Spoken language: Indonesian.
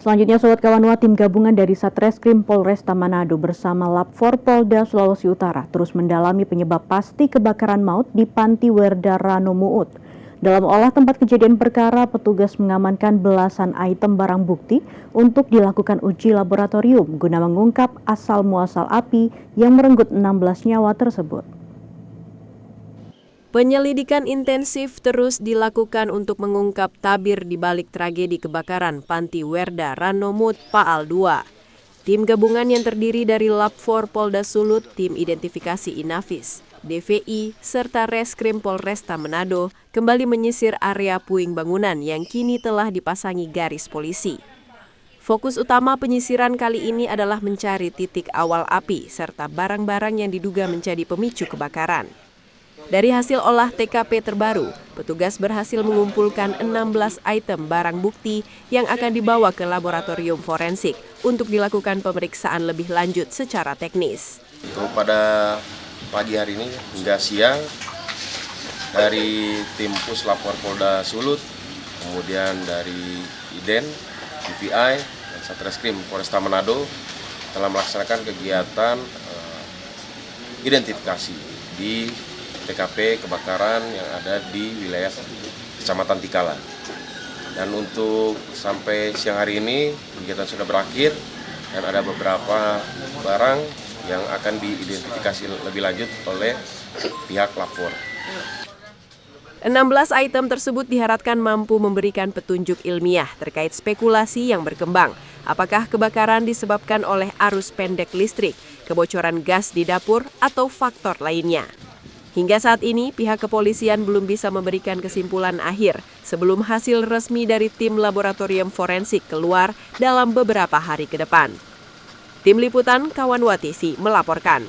Selanjutnya, Sobat Kawanwa, tim gabungan dari Satreskrim Polresta Manado bersama Lab4 Polda Sulawesi Utara terus mendalami penyebab pasti kebakaran maut di Panti Werda Rano Muut. Dalam olah tempat kejadian perkara, petugas mengamankan belasan item barang bukti untuk dilakukan uji laboratorium guna mengungkap asal-muasal api yang merenggut 16 nyawa tersebut. Penyelidikan intensif terus dilakukan untuk mengungkap tabir di balik tragedi kebakaran Panti Werda Rano Muut Paal 2. Tim gabungan yang terdiri dari Lab4 Polda Sulut, tim identifikasi Inavis, DVI, serta Reskrim Polresta Manado kembali menyisir area puing bangunan yang kini telah dipasangi garis polisi. Fokus utama penyisiran kali ini adalah mencari titik awal api serta barang-barang yang diduga menjadi pemicu kebakaran. Dari hasil olah TKP terbaru, petugas berhasil mengumpulkan 16 item barang bukti yang akan dibawa ke laboratorium forensik untuk dilakukan pemeriksaan lebih lanjut secara teknis. Untuk pada pagi hari ini hingga siang, dari tim Puslap Polda Sulut, kemudian dari IDEN, DVI, dan Satreskrim Polresta Manado telah melaksanakan kegiatan identifikasi di TKP kebakaran yang ada di wilayah Kecamatan Tikala. Dan untuk sampai siang hari ini kegiatan sudah berakhir dan ada beberapa barang yang akan diidentifikasi lebih lanjut oleh pihak lapor. 16 item tersebut diharapkan mampu memberikan petunjuk ilmiah terkait spekulasi yang berkembang. Apakah kebakaran disebabkan oleh arus pendek listrik, kebocoran gas di dapur, atau faktor lainnya? Hingga saat ini, pihak kepolisian belum bisa memberikan kesimpulan akhir sebelum hasil resmi dari tim laboratorium forensik keluar dalam beberapa hari ke depan. Tim Liputan Kawanwa TV melaporkan.